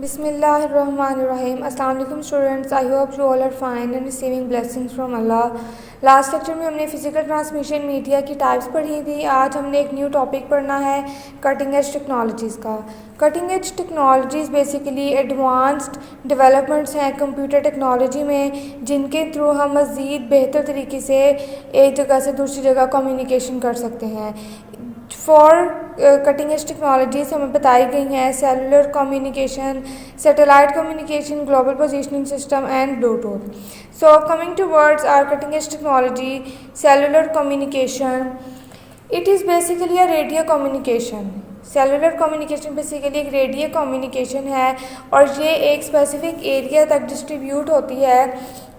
बिस्मिल्लाहिर्रहमानिर्रहीम। अस्सलाम वालेकुम students, I hope you all are fine and receiving blessings from Allah. Last lecture में हमने फिजिकल ट्रांसमिशन मीडिया की टाइप्स पढ़ी थी। आज हमने एक न्यू टॉपिक पढ़ना है कटिंग एज टेक्नोलॉजीज़ का। Cutting edge technologies basically advanced developments हैं कंप्यूटर टेक्नोलॉजी में, जिनके थ्रू हम मज़ीद बेहतर तरीके से एक जगह से दूसरी जगह कम्युनिकेशन कर सकते हैं। फॉर कटिंग एज टेक्नोलॉजीज़ हमें बताई गई हैं cellular communication, satellite communication, global positioning system and bluetooth. So coming to words are cutting edge technology, cellular communication, it is basically a radio communication. Cellular communication basically एक radio communication है और ये एक specific area तक distribute होती है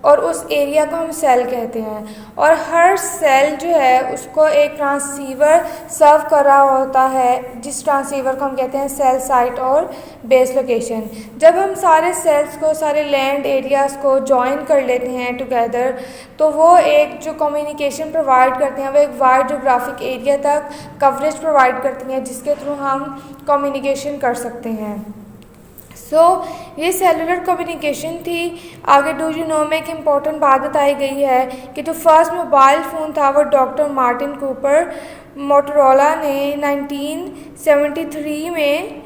और उस एरिया को हम सेल कहते हैं। और हर सेल जो है उसको एक ट्रांसीवर सर्व कर रहा होता है, जिस ट्रांसीवर को हम कहते हैं सेल साइट और बेस लोकेशन। जब हम सारे सेल्स को, सारे लैंड एरियाज़ को ज्वाइन कर लेते हैं टुगेदर, तो वो एक जो कम्युनिकेशन प्रोवाइड करते हैं वो एक वाइड जोग्राफिक एरिया तक कवरेज प्रोवाइड करती हैं, जिसके थ्रू हम कम्युनिकेशन कर सकते हैं। ये सेलुलर कम्युनिकेशन थी। आगे डू यू नो में एक इम्पॉर्टेंट बात बताई गई है कि जो फर्स्ट मोबाइल फ़ोन था वो डॉक्टर मार्टिन कूपर मोटोरोला ने 1973 में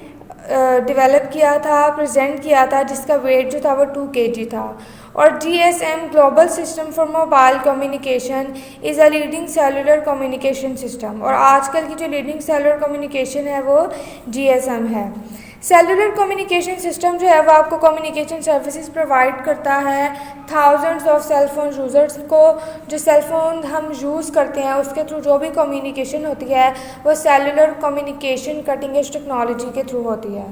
डेवलप किया था, प्रेजेंट किया था, जिसका वेट जो था वो 2 kg था। और GSM global system for mobile communication is a leading cellular communication system. और आजकल की जो लीडिंग सेलुलर कम्युनिकेशन है वो GSM है। सेलुलर कम्युनिकेशन सिस्टम जो है वो आपको कम्युनिकेशन सर्विसेज प्रोवाइड करता है thousands of cell phone users को। जो सेल फोन हम यूज़ करते हैं उसके थ्रू जो भी कम्युनिकेशन होती है वो cellular communication cutting edge technology के थ्रू होती है।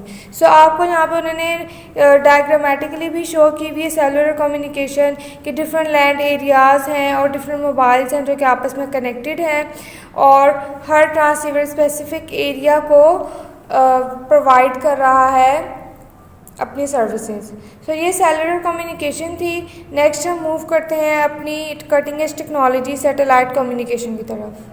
आपको यहाँ पर उन्होंने डायग्रामेटिकली भी शो की हुई है सेलुलर कम्युनिकेशन के डिफरेंट लैंड एरियाज़ हैं और डिफरेंट मोबाइल्स हैं जो कि आपस में कनेक्टेड हैं और हर ट्रांसीवर स्पेसिफिक एरिया को प्रोवाइड कर रहा है अपनी सर्विसेज। ये सेलुलर कम्युनिकेशन थी। नेक्स्ट हम मूव करते हैं अपनी cutting edge technology satellite communication की तरफ।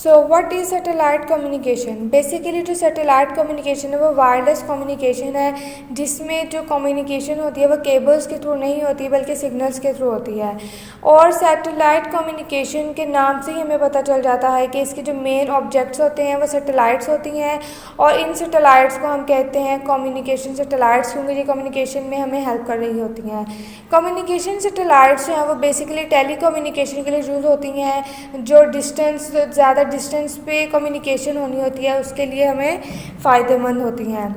What is satellite communication? Basically जो सैटेलाइट कम्युनिकेशन है वो वायरलेस कम्युनिकेशन है, जिसमें जो कम्युनिकेशन होती है वो केबल्स के थ्रू नहीं होती बल्कि सिग्नल्स के थ्रू होती है। और सैटेलाइट कम्युनिकेशन के नाम से ही हमें पता चल जाता है कि इसके जो मेन ऑब्जेक्ट्स होते हैं वो सैटेलाइट्स होती हैं और इन सैटेलाइट्स को हम कहते हैं कम्युनिकेशन सैटेलाइट्स, क्योंकि ये कम्युनिकेशन में हमें हेल्प कर रही होती हैं। कम्युनिकेशन सैटेलाइट्स जो हैं वो बेसिकली टेली कम्युनिकेशन के लिए यूज़ होती हैं। जो डिस्टेंस, ज़्यादा डिस्टेंस पे कम्युनिकेशन होनी होती है उसके लिए हमें फ़ायदेमंद होती हैं।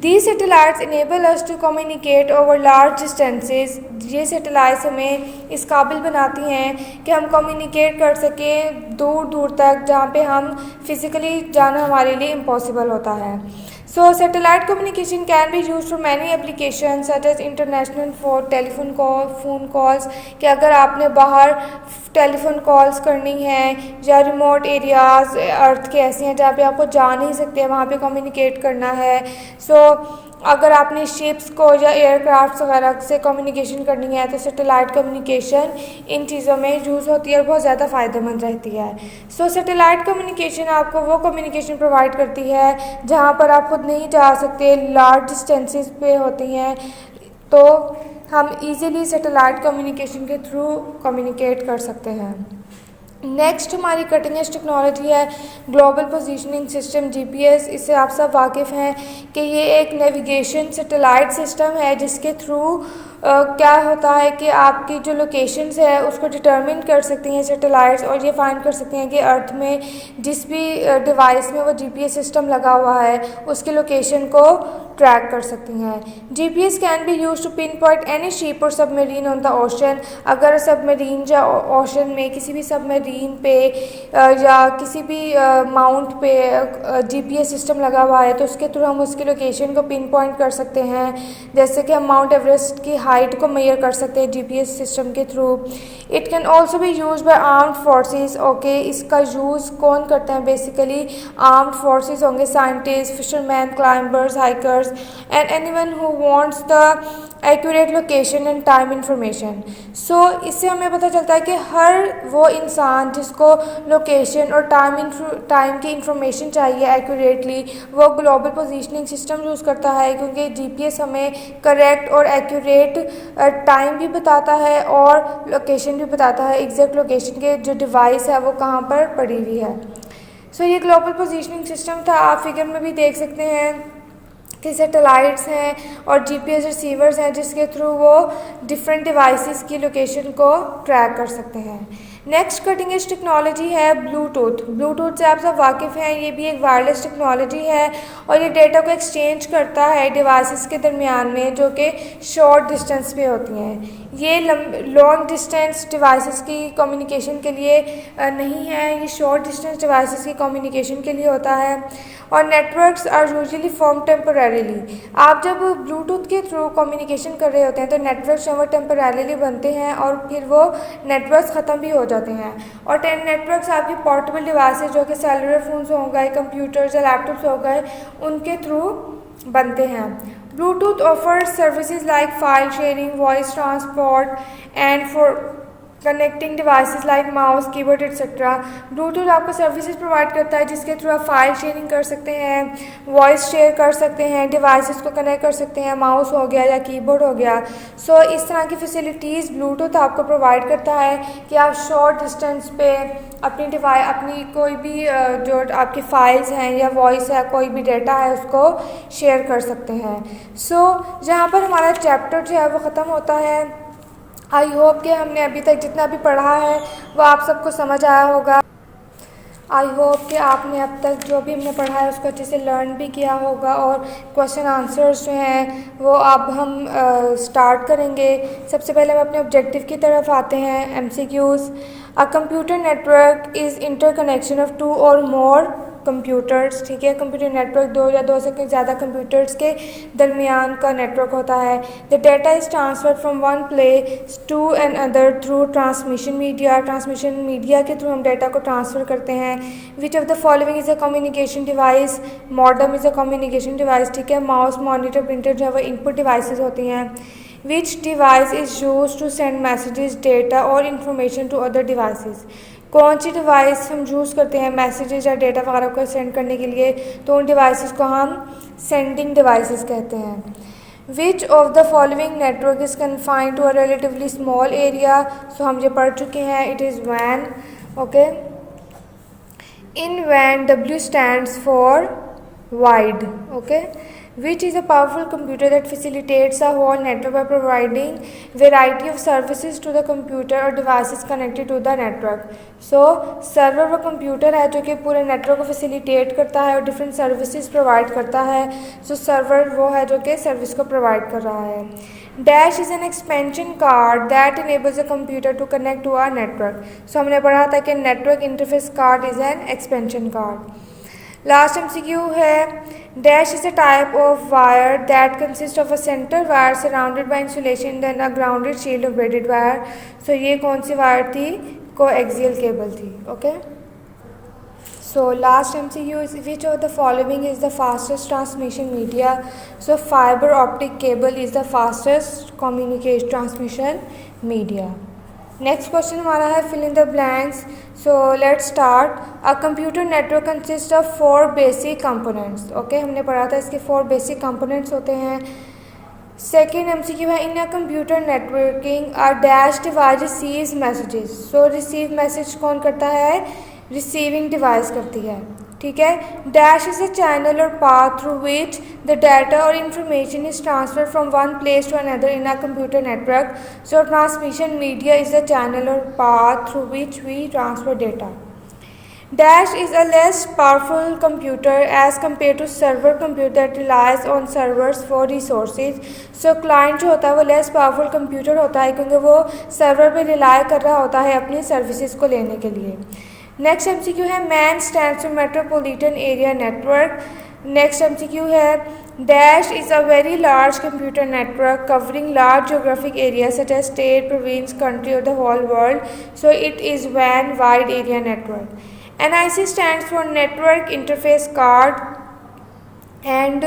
These satellites enable us to communicate over large distances। ये सैटेलाइट्स हमें इस काबिल बनाती हैं कि हम कम्युनिकेट कर सकें दूर दूर तक, जहाँ पे हम फिज़िकली जाना हमारे लिए इम्पॉसिबल होता है। Satellite communication can be used for many applications such as international for telephone call, phone calls, कि अगर आपने बाहर टेलीफोन कॉल्स करनी है या रिमोट एरियाज़ अर्थ के ऐसे हैं जहाँ पे आपको जा नहीं सकते, वहाँ पे कम्युनिकेट करना है। अगर आपने शिप्स को या एयरक्राफ्ट वगैरह से कम्युनिकेशन करनी है तो सैटेलाइट कम्युनिकेशन इन चीज़ों में यूज़ होती है और बहुत ज़्यादा फ़ायदेमंद रहती है। सैटेलाइट कम्युनिकेशन आपको वो कम्युनिकेशन प्रोवाइड करती है जहाँ पर आप खुद नहीं जा सकते, लार्ज डिस्टेंसेस पे होती हैं, तो हम इजीली सैटेलाइट कम्युनिकेशन के थ्रू कम्युनिकेट कर सकते हैं। नेक्स्ट हमारी कटिंग एज टेक्नोलॉजी है ग्लोबल पोजीशनिंग सिस्टम GPS। इससे आप सब वाकिफ़ हैं कि ये एक नेविगेशन सैटेलाइट सिस्टम है जिसके थ्रू क्या होता है कि आपकी जो लोकेशंस है उसको डिटरमिन कर सकती हैं सैटेलाइट्स और ये फाइंड कर सकती हैं कि अर्थ में जिस भी डिवाइस में वो GPS सिस्टम लगा हुआ है उसकी लोकेशन को ट्रैक कर सकती हैं। GPS can be use to pinpoint any ship और सबमरीन ऑन द ओशन। अगर सबमरीन या ओशन में किसी भी सबमरीन पे या किसी भी माउंट पे GPS सिस्टम लगा हुआ है तो उसके थ्रू हम उसकी लोकेशन को पिन पॉइंट कर सकते हैं। जैसे कि हम माउंट एवरेस्ट की हाइट को मेजर कर सकते हैं जीपीएस सिस्टम के through. It can also be use by armed forces. Okay, इसका यूज़ कौन करते हैं? बेसिकली आर्म्ड फोर्सेस होंगे, scientist, fisherman, climbers, hikers and anyone who wants the accurate location and time information. So इससे हमें पता चलता है कि हर वो इंसान जिसको लोकेशन और टाइम की इंफॉर्मेशन चाहिए एक्यूरेटली, वो ग्लोबल पोजीशनिंग सिस्टम यूज़ करता है, क्योंकि जीपीएस हमें करेक्ट और एक्यूरेट टाइम भी बताता है और लोकेशन भी बताता है, एग्जैक्ट लोकेशन के जो डिवाइस है वो कहाँ पर पड़ी हुई है। सो ये ग्लोबल पोजीशनिंग सिस्टम था। आप फिगर में भी देख सकते हैं कि सैटेलाइट्स हैं और जीपीएस रिसीवर्स हैं जिसके थ्रू वो डिफरेंट डिवाइसेस की लोकेशन को ट्रैक कर सकते हैं। नेक्स्ट कटिंग एज टेक्नोलॉजी है ब्लूटूथ। ब्लूटूथ से आप सब वाकिफ़ हैं, ये भी एक वायरलेस टेक्नोलॉजी है और ये डेटा को एक्सचेंज करता है डिवाइसेस के दरमियान में जो कि शॉर्ट डिस्टेंस पे होती हैं। ये लॉन्ग डिस्टेंस डिवाइसेस की कम्युनिकेशन के लिए नहीं है, ये शॉर्ट डिस्टेंस डिवाइसेस की कम्युनिकेशन के लिए होता है। और networks are usually form temporarily. आप जब ब्लूटूथ के थ्रू कम्युनिकेशन कर रहे होते हैं तो नेटवर्क्स जो वो टेम्परेरीली बनते हैं और फिर वो नेटवर्क्स ख़त्म भी हो जाते हैं। और नेटवर्क्स आपकी पोर्टेबल डिवाइसेस जो कि सेलुलर फ़ोन्स हो गए, कंप्यूटर्स या लैपटॉप्स हो गए, उनके थ्रू बनते हैं। Bluetooth offers services like file sharing, voice transport and for connecting devices like mouse, keyboard etcetera. Bluetooth आपको सर्विसेज प्रोवाइड करता है जिसके थ्रू आप फाइल शेयरिंग कर सकते हैं, वॉइस शेयर कर सकते हैं, डिवाइसेस को कनेक्ट कर सकते हैं, माउस हो गया या कीबोर्ड हो गया। सो इस तरह की फैसिलिटीज़ ब्लूटूथ आपको प्रोवाइड करता है कि आप शॉर्ट डिस्टेंस पे अपनी कोई भी जो आपकी फ़ाइल्स हैं या वॉइस है, कोई भी डेटा है, उसको शेयर कर सकते हैं। सो यहाँ पर हमारा चैप्टर जो है वो ख़त्म होता है। आई होप कि हमने अभी तक जितना भी पढ़ा है वो आप सबको समझ आया होगा। आई होप कि आपने अब तक जो भी हमने पढ़ा है उसको अच्छे से लर्न भी किया होगा और क्वेश्चन आंसर्स जो हैं वो अब हम स्टार्ट करेंगे। सबसे पहले हम अपने ऑब्जेक्टिव की तरफ आते हैं। MCQs. A computer network is interconnection of two or more computers. ठीक है, कंप्यूटर नेटवर्क दो या दो से ज़्यादा कंप्यूटर्स के दरमियान का नेटवर्क होता है। The data is transfer from one place to another through transmission media. Transmission media के थ्रू हम डेटा को ट्रांसफ़र करते हैं। Which of the following is a communication device? Modem is a communication device. ठीक है, माउस, मॉनिटर, प्रिंटर जो है वो इनपुट डिवाइसेज होती हैं। Which device is use to send messages, data और इंफॉर्मेशन टू अदर डिवाइसेस? कौन सी डिवाइस हम यूज़ करते हैं मैसेजेस या डेटा वगैरह को सेंड करने के लिए? तो उन डिवाइसेस को हम सेंडिंग डिवाइसेस कहते हैं। Which of the following network is confined to a relatively small area? So हम ये पढ़ चुके हैं, इट इज़ वैन। ओके, इन वैन W stands for wide. Okay, which is a powerful computer that facilitates a whole network by providing variety of services to the computer or devices connected to the network. So server वो computer है जो कि पूरे network को facilitate करता है और different services provide करता है। सो सर्वर वो है जो कि सर्विस को प्रोवाइड कर रहा है। Dash is an expansion card that enables a computer to connect to our network. So हमने पढ़ा था कि network interface card is an expansion card. Last MCQ है, dash is a type of wire that consist of a center wire surrounded by insulation then a grounded shield of braided wire. So ये कौन सी wire थी? Coaxial cable थी। Okay, so last MCQ is which of the following is the fastest transmission media? So fiber optic cable is the fastest communication transmission media. Next question हमारा है fill in the blanks. So let's start. A computer network consist of 4 basic components. Okay, हमने पढ़ा था इसके 4 basic components होते हैं। Second MCQ है, in a computer networking a dash device receives messages. So receive message कौन करता है? रिसीविंग डिवाइस करती है। ठीक है, dash is a channel or path through which the data or information is transfer from one place to another in a computer network. So transmission media is the channel or path through which we transfer data. Dash is a less powerful computer as compare to server computer that relies on servers for resources. So client जो होता है वो less powerful computer होता है क्योंकि वो server पे rely कर रहा होता है अपनी सर्विसेज को लेने के लिए। नेक्स्ट MCQ है, man stands for metropolitan area network. Next MCQ है, Dash is a very large computer network covering large geographic areas such as state, province, country, or the whole world. So it is WAN, wide area network. NIC stands for Network Interface Card, and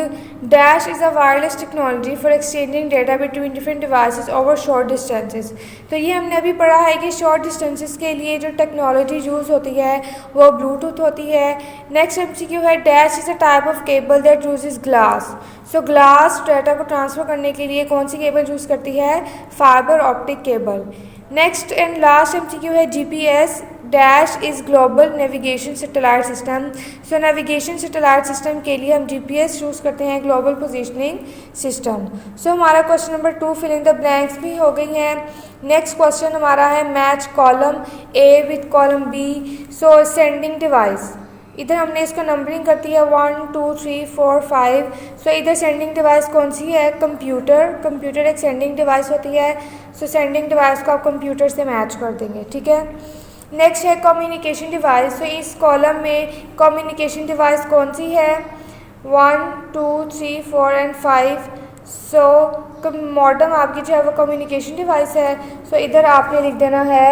Dash is a wireless technology for exchanging data between different devices over short distances. तो ये हमने अभी पढ़ा है कि short distances के लिए जो टेक्नोलॉजी यूज़ होती है वो ब्लूटूथ होती है। नेक्स्ट MCQ है, dash is a type of cable that uses glass. So glass data को ट्रांसफ़र करने के लिए कौन सी केबल यूज़ करती है? Fibre optic cable. Next and last MCQ है, GPS dash is global navigation satellite system. So navigation satellite system के लिए हम GPS यूज़ करते हैं, ग्लोबल पोजीशनिंग सिस्टम। सो हमारा question number 2 fill in the blanks भी हो गई हैं। नेक्स्ट क्वेश्चन हमारा है, match column A with column B। So sending device, इधर हमने इसको नंबरिंग करती है 1 2 3 4 5। सो इधर सेंडिंग डिवाइस कौन सी है? कंप्यूटर एक सेंडिंग डिवाइस होती है। सो सेंडिंग डिवाइस को आप कंप्यूटर से मैच कर देंगे, ठीक है। नेक्स्ट है कम्युनिकेशन डिवाइस। तो इस कॉलम में कम्युनिकेशन डिवाइस कौन सी है? 1 2 3 4 एंड 5। सो मॉडम आपकी जो है वो कम्युनिकेशन डिवाइस है। सो इधर आपने लिख देना है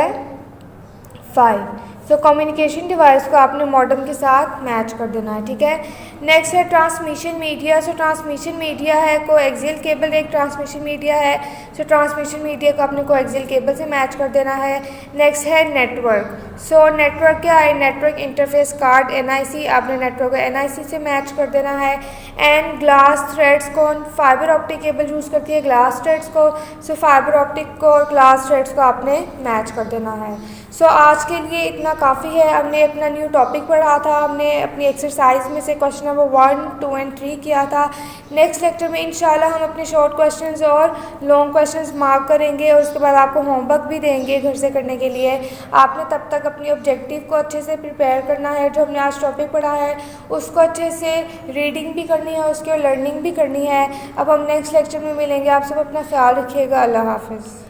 5। सो कम्युनिकेशन डिवाइस को आपने मॉडम के साथ मैच कर देना है, ठीक है। नेक्स्ट है ट्रांसमिशन मीडिया। सो ट्रांसमिशन मीडिया है कोएक्सियल केबल, एक ट्रांसमिशन मीडिया है। सो ट्रांसमिशन मीडिया को आपने कोएक्सियल केबल से मैच कर देना है। नेक्स्ट है नेटवर्क। सो नेटवर्क क्या है? नेटवर्क इंटरफेस कार्ड NIC, आपने नेटवर्क को NIC से मैच कर देना है। एंड ग्लास थ्रेड्स, कौन? फाइबर ऑप्टिक केबल यूज़ करती है ग्लास थ्रेड्स को। सो फाइबर ऑप्टिक को और ग्लास थ्रेड्स को आपने मैच कर देना है। सो आज के लिए इतना काफ़ी है। हमने अपना न्यू टॉपिक पढ़ा था, हमने अपनी एक्सरसाइज में से क्वेश्चन नंबर 1 2 एंड 3 किया था। नेक्स्ट लेक्चर में इंशाल्लाह हम अपने शॉर्ट क्वेश्चंस और लॉन्ग क्वेश्चंस मार्क करेंगे और उसके बाद आपको होमवर्क भी देंगे घर से करने के लिए। आपने तब तक अपनी ऑब्जेक्टिव को अच्छे से प्रिपेयर करना है। जो हमने आज टॉपिक पढ़ा है उसको अच्छे से रीडिंग भी करनी है, उसकी लर्निंग भी करनी है। अब हम नेक्स्ट लेक्चर में मिलेंगे। आप सब अपना ख्याल रखिएगा। अल्लाह हाफिज़।